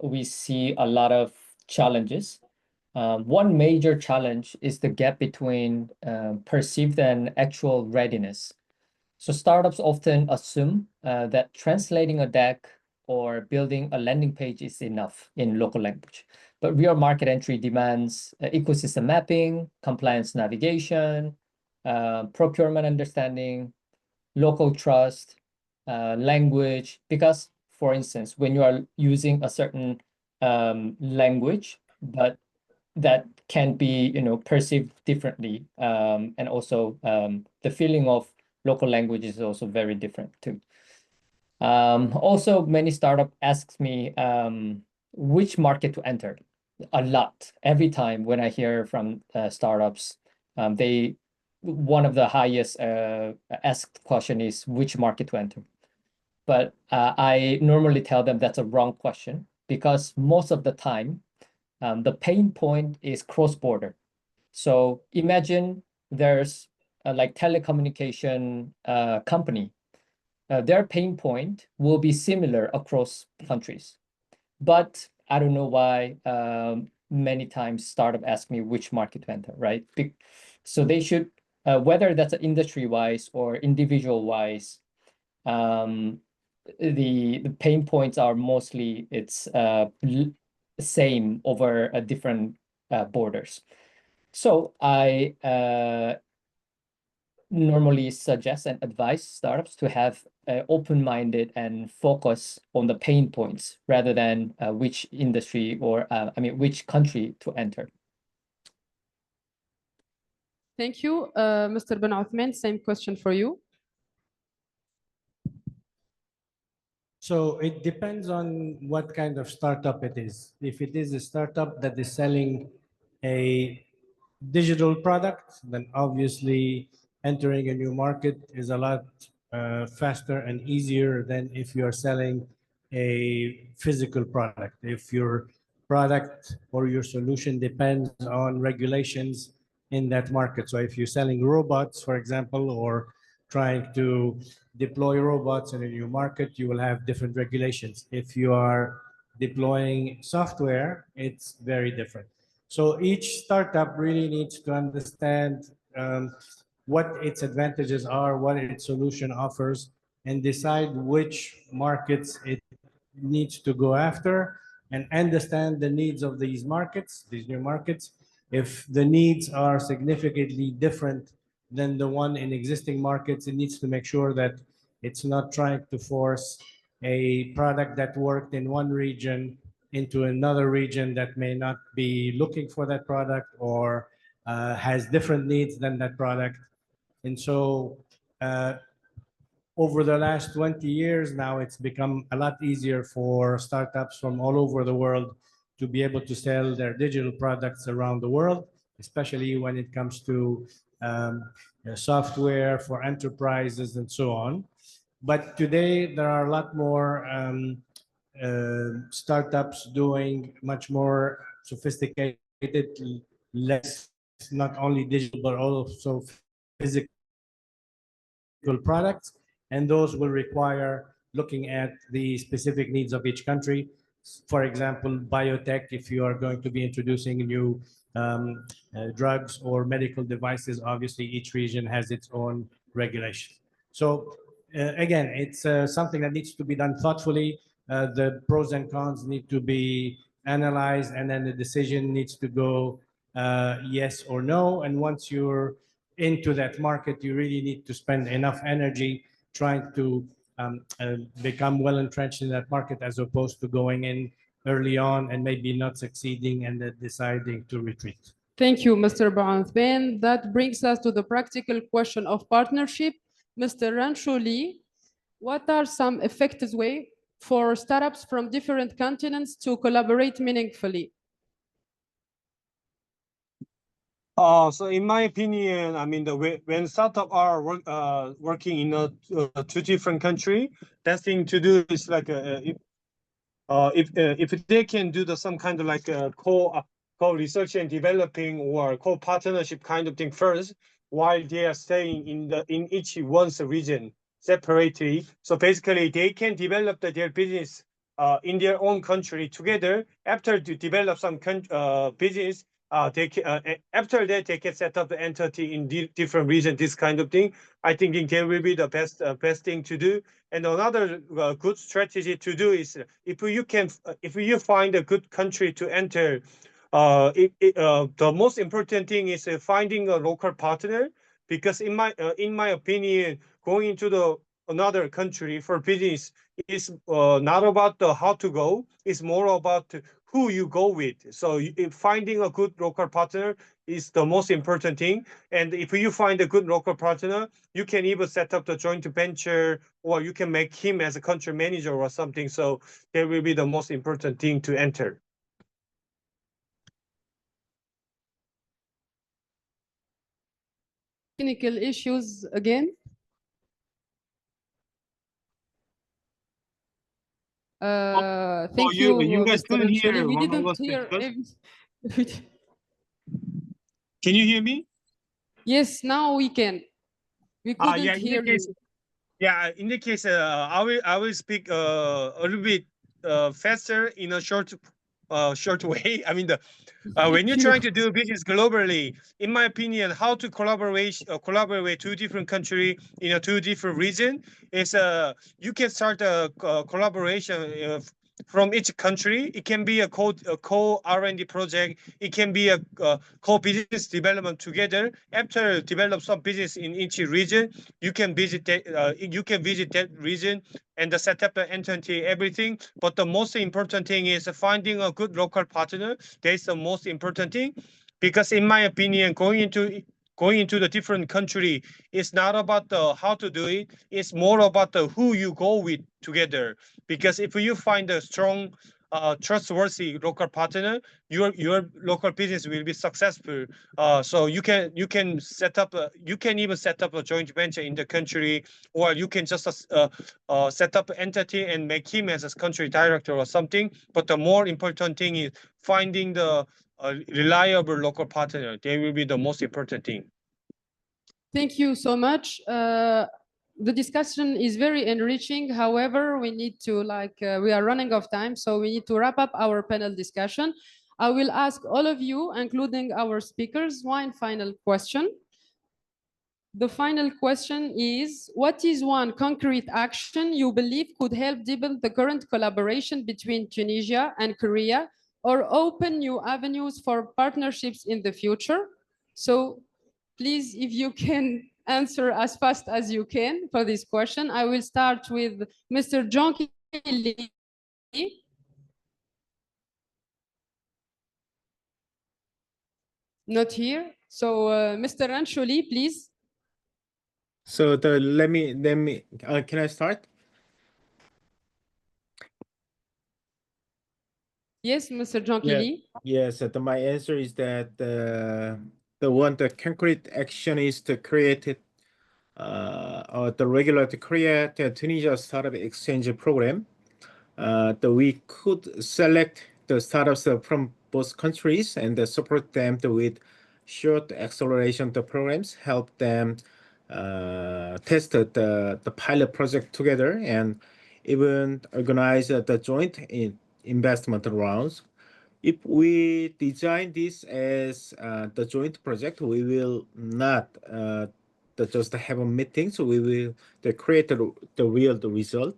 we see a lot of challenges. One major challenge is the gap between perceived and actual readiness. So startups often assume that translating a deck or building a landing page is enough in local language. But real market entry demands ecosystem mapping, compliance navigation, procurement understanding, local trust, language, because, for instance, when you are using a certain language, but that can be, perceived differently, and also the feeling of local language is also very different too. Also, many startups ask me which market to enter. A lot. Every time when I hear from startups, one of the highest asked question is which market to enter. But I normally tell them that's a wrong question because most of the time, the pain point is cross-border. So imagine there's like telecommunication company. Their pain point will be similar across countries. But I don't know why many times startup ask me which market to enter, right? So they should, whether that's industry-wise or individual-wise, the pain points are mostly same over different borders. So I normally suggest and advise startups to have open-minded and focus on the pain points rather than which industry or which country to enter. Thank you. Mr. Ben Othman, same question for you. So it depends on what kind of startup it is. If it is a startup that is selling a digital product, then obviously entering a new market is a lot faster and easier than if you're selling a physical product. If your product or your solution depends on regulations in that market. So if you're selling robots, for example, or trying to deploy robots in a new market, you will have different regulations. If you are deploying software, it's very different. So each startup really needs to understand what its advantages are, what its solution offers, and decide which markets it needs to go after and understand the needs of these markets, these new markets. If the needs are significantly different than the one in existing markets, it needs to make sure that it's not trying to force a product that worked in one region into another region that may not be looking for that product or has different needs than that product. And so over the last 20 years now, it's become a lot easier for startups from all over the world to be able to sell their digital products around the world, especially when it comes to software for enterprises and so on. But today, there are a lot more startups doing much more sophisticated, less, not only digital, but also physical products. And those will require looking at the specific needs of each country. For example, biotech, if you are going to be introducing new drugs or medical devices, obviously each region has its own regulation. So again, it's something that needs to be done thoughtfully. The pros and cons need to be analyzed, and then the decision needs to go yes or no. And once you're into that market, you really need to spend enough energy trying to become well entrenched in that market, as opposed to going in early on and maybe not succeeding and then deciding to retreat. Thank you, Mr. Baanthben. That brings us to the practical question of partnership. Mr. Rancho Lee, what are some effective ways for startups from different continents to collaborate meaningfully? So in my opinion, I mean, when startups are working in two different countries, best thing to do is like if they can do some kind of like co-research and developing or co-partnership kind of thing first, while they are staying in each one's region separately. So basically, they can develop their business in their own country together. After to develop some business, they can, after that they can set up the entity in different regions. This kind of thing, I think it will be the best thing to do. And another good strategy to do is if you find a good country to enter, the most important thing is finding a local partner, because in my opinion, going into another country for business is not about how to go. It's more about who you go with. So finding a good local partner is the most important thing. And if you find a good local partner, you can even set up the joint venture, or you can make him as a country manager or something. So that will be the most important thing to enter. Technical issues again. Thank you, you guys Mr. couldn't Rancho Lee. hear We what I didn't was hear. Can you hear me? Yes, now we can. We couldn't Yeah, hear you. Yeah, in the case, I will speak a little bit faster in a short way. I mean, when you're trying to do business globally, in my opinion, how to collaborate with two different countries in a two different region is you can start a collaboration from each country. It can be a co R&D project. It can be a co business development together. After develop some business in each region, you can visit that region and set up the entity, everything. But the most important thing is finding a good local partner. That's the most important thing, because in my opinion, going into going into the different country, it's not about the how to do it. It's more about the who you go with together. Because if you find a strong, trustworthy local partner, your local business will be successful. So you can set up you can even set up a joint venture in the country, or you can just set up an entity and make him as a country director or something. But the more important thing is finding the reliable local partner. They will be the most important thing. Thank you so much. The discussion is very enriching. However, we need to we are running out of time, so we need to wrap up our panel discussion. I will ask all of you, including our speakers, one final question. The final question is, what is one concrete action you believe could help deepen the current collaboration between Tunisia and Korea, or open new avenues for partnerships in the future? So please, if you can answer as fast as you can for this question. I will start with Mr. John Kelly. Not here. So Mr. Rancholi, please. So let me can I start? Yes, Mr. John Kelly. Yes, my answer is that the concrete action is to create the regular to create a Tunisia startup exchange program. That we could select the startups from both countries and support them with short acceleration programs, help them test the pilot project together, and even organize the joint investment rounds. If we design this as the joint project, we will not just have a meeting, so we will create the real result.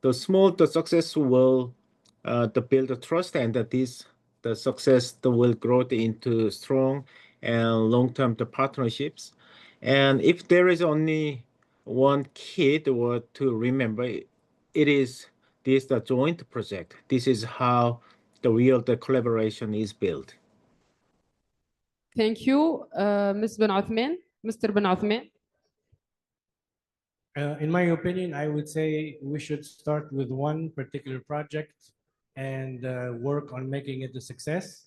The success will build the trust, and the success will grow into strong and long-term partnerships. And if there is only one key to remember, it is the joint project. This is how the collaboration is built. Thank you, Ms. Ben Othman. Mr. Ben Othman. In my opinion, I would say we should start with one particular project and work on making it a success,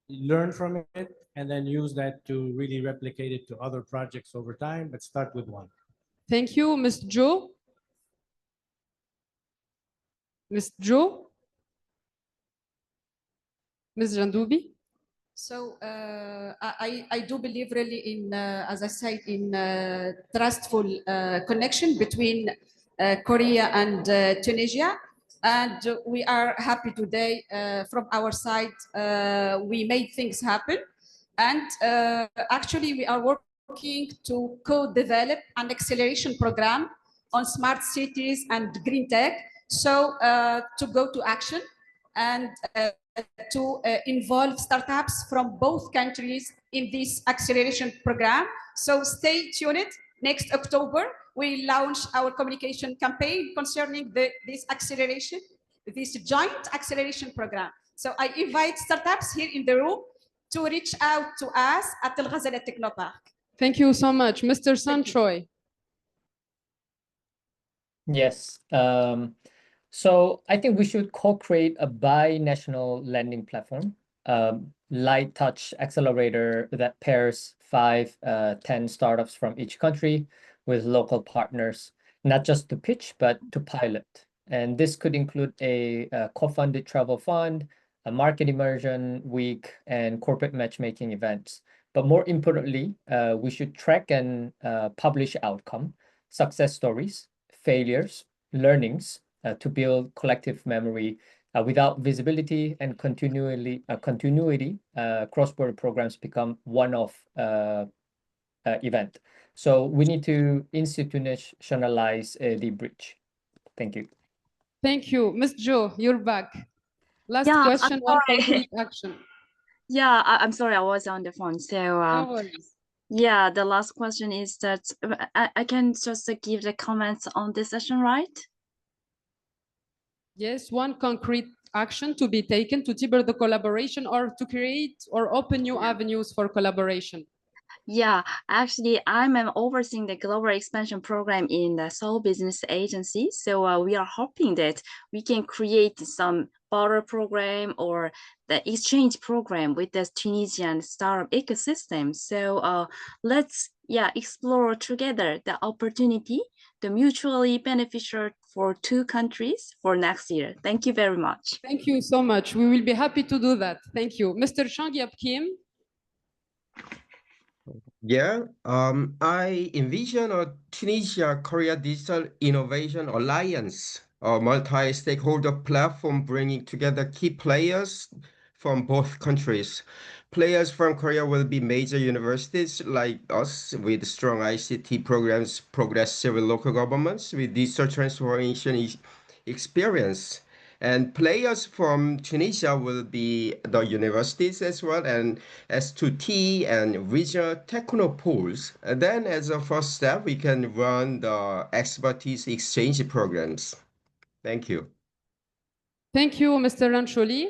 learn from it, and then use that to really replicate it to other projects over time, but start with one. Thank you, Ms. Jo. Ms. Jo. Ms. Jandoubi. So I do believe really in, as I said, in trustful connection between Korea and Tunisia. And we are happy today from our side, we made things happen. And actually we are working to co-develop an acceleration program on smart cities and green tech. So to go to action and to involve startups from both countries in this acceleration program. So stay tuned. Next October, we launch our communication campaign concerning this acceleration, this joint acceleration program. So I invite startups here in the room to reach out to us at Al Ghazala Technopark. Thank you so much. Mr. Sun Choi. Yes. So I think we should co-create a bi-national lending platform, light touch accelerator that pairs 5-10 startups from each country with local partners, not just to pitch, but to pilot. And this could include a co-funded travel fund, a market immersion week, and corporate matchmaking events. But more importantly, we should track and publish outcome, success stories, failures, learnings, to build collective memory. Without visibility and continuity, cross-border programs become one-off event. So we need to institutionalize the bridge. Thank you. Thank you. Ms. Jo, you're back. Last Yeah, question on concrete action. Yeah, I'm sorry, I was on the phone. So No worries. yeah, the last question is that I can just give the comments on this session, right? Yes, one concrete action to be taken to deepen the collaboration or to create or open new avenues for collaboration. Yeah, actually, I'm overseeing the global expansion program in the Seoul Business Agency. So we are hoping that we can create some barter program or the exchange program with the Tunisian startup ecosystem. So let's explore together the opportunity, the mutually beneficial for two countries for next year. Thank you very much. Thank you so much. We will be happy to do that. Thank you. Mr. Changyap Kim. Yeah, I envision a Tunisia-Korea Digital Innovation Alliance, a multi-stakeholder platform bringing together key players from both countries. Players from Korea will be major universities like us with strong ICT programs, progressive local governments with digital transformation experience. And players from Tunisia will be the universities as well, and S2T and regional technopools. And then as a first step, we can run the expertise exchange programs. Thank you. Thank you, Mr. Rancholi.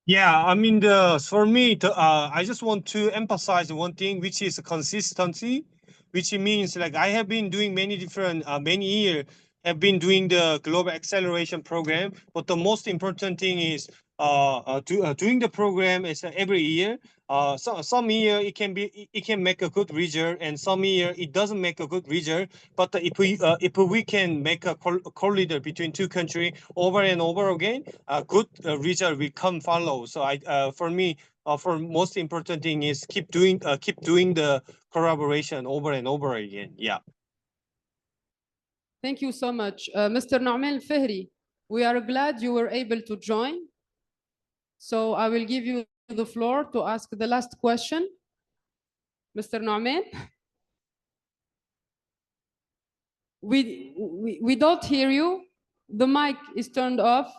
Yeah, I mean, for me, I just want to emphasize one thing, which is consistency, which means like I have been doing many different, many years, have been doing the global acceleration program. But the most important thing is doing the program is every year. Some year it can make a good result, and some year it doesn't make a good result. But if we can make a corridor between two countries over and over again, a good result will come follow. So for me, for most important thing is keep doing the collaboration over and over again. Yeah. Thank you so much. Mr. Noomane Fehri, we are glad you were able to join. So I will give you the floor to ask the last question. Mr. Noomane? We don't hear you. The mic is turned off.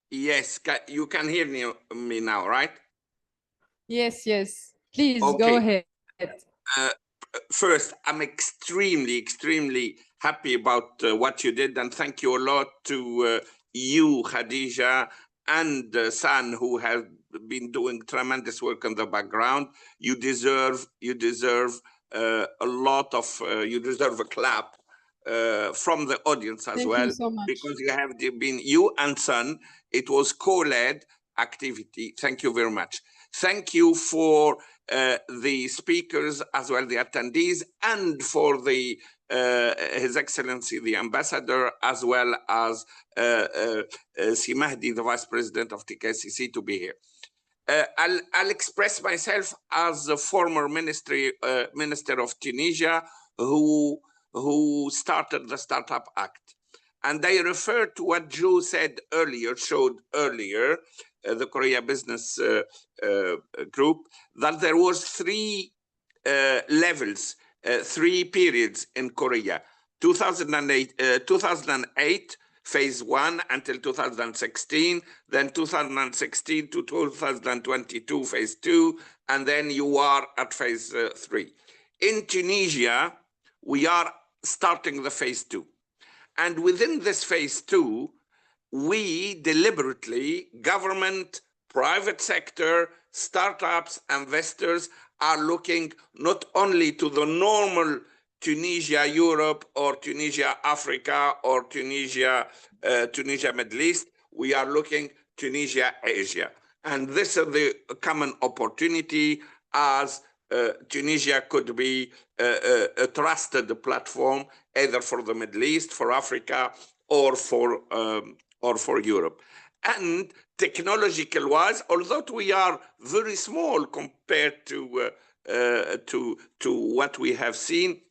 Yes, you can hear me now, right? Yes, yes. Please Okay. go ahead. First, I'm extremely happy about what you did, and thank you a lot to you, Khadija, and San, who have been doing tremendous work in the background. You deserve a lot of you deserve a clap from the audience as Thank well, you so much. because you have been, you and San, it was co-led activity. Thank you very much. Thank you for the speakers as well, the attendees, and for the His Excellency the Ambassador, as well as Si Mahdi, the Vice President of TKCC, to be here. I'll express myself as the former minister of Tunisia who started the Startup Act. And I refer to what Joe showed earlier, the Korea Business Group, that there was three levels, three periods in Korea. 2008 phase 1 until 2016, then 2016 to 2022 phase 2, and then you are at phase 3. In Tunisia, we are starting the phase 2. And within this phase 2, we deliberately, government, private sector, startups, investors, are looking not only to the normal Tunisia, Europe, or Tunisia, Africa, or Tunisia, Middle East. We are looking Tunisia, Asia. And this is the common opportunity, as Tunisia could be a trusted platform, either for the Middle East, for Africa, or for Europe. And technological-wise, although we are very small compared to what we have seen,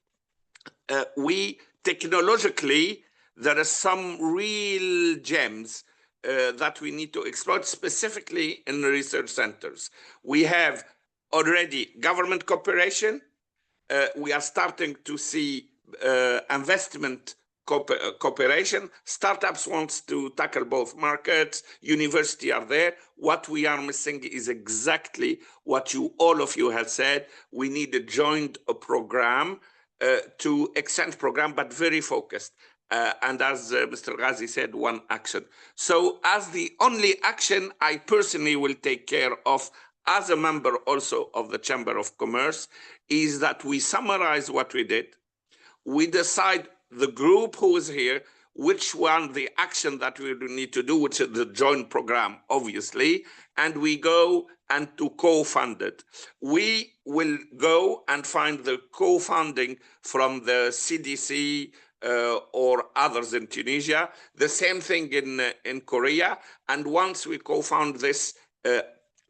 we technologically, there are some real gems that we need to exploit, specifically in the research centers. We have already government cooperation. We are starting to see investment cooperation. Startups wants to tackle both markets. University are there. What we are missing is exactly what all of you have said. We need a joint program to exchange program, but very focused. And as Mr. Ghazi said, one action. So as the only action I personally will take care of as a member also of the Chamber of Commerce is that we summarize what we did. We decide the group who is here, which one, the action that we need to do, which is the joint program, obviously, and we go and to co-fund it. We will go and find the co-funding from the CDC or others in Tunisia, the same thing in Korea. And once we co-found this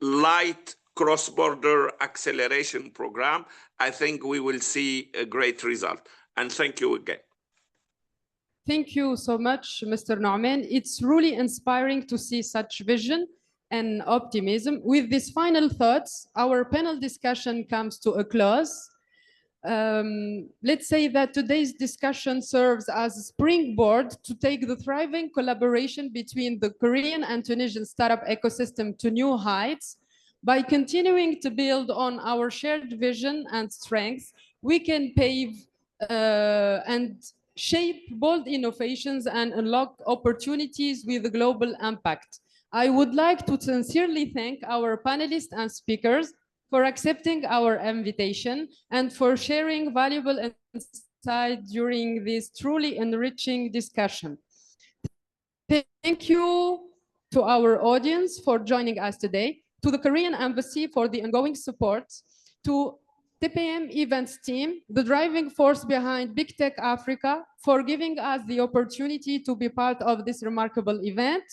light cross-border acceleration program, I think we will see a great result. And thank you again. Thank you so much, Mr. Noomane. It's really inspiring to see such vision and optimism. With these final thoughts, our panel discussion comes to a close. Let's say that today's discussion serves as a springboard to take the thriving collaboration between the Korean and Tunisian startup ecosystem to new heights. By continuing to build on our shared vision and strengths, we can pave and shape bold innovations and unlock opportunities with global impact. I would like to sincerely thank our panelists and speakers for accepting our invitation and for sharing valuable insight during this truly enriching discussion. Thank you to our audience for joining us today, to the Korean Embassy for the ongoing support, to TPM events team, the driving force behind Big Tech Africa, for giving us the opportunity to be part of this remarkable event,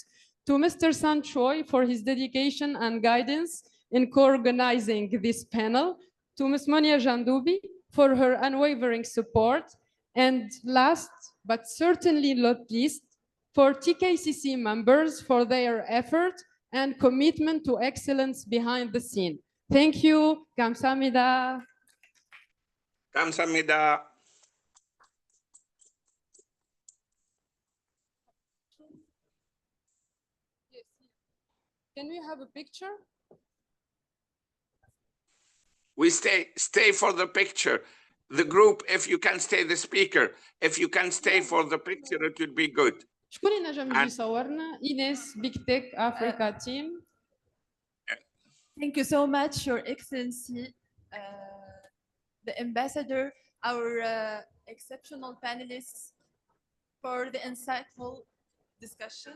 to Mr. San Choi for his dedication and guidance in co-organizing this panel, to Ms. Monia Jandoubi for her unwavering support, and last but certainly not least, for TKCC members for their effort and commitment to excellence behind the scene. Thank you. 감사합니다. 감사합니다. Can we have a picture? We stay for the picture. The group, if you can stay, the speaker, if you can stay for the picture, it would be good. شكون اللي نجم يجي يصورنا؟ إيناس Big Tech Africa team. Thank you so much, Your Excellency, the Ambassador, our exceptional panelists, for the insightful discussion.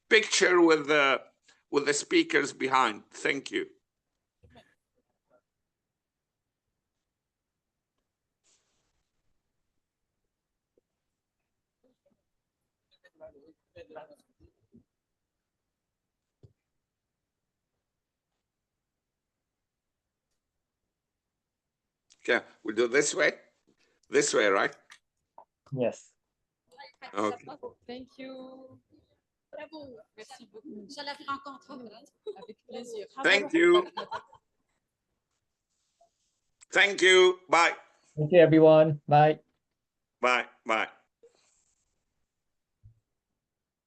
Picture with the speakers behind. Thank you. Okay, we'll do this way, right? Yes. Okay. Thank you. Bravo. Merci beaucoup. Avec plaisir. Thank you. Thank you. Bye. Thank you, everyone. Bye. Bye. Bye.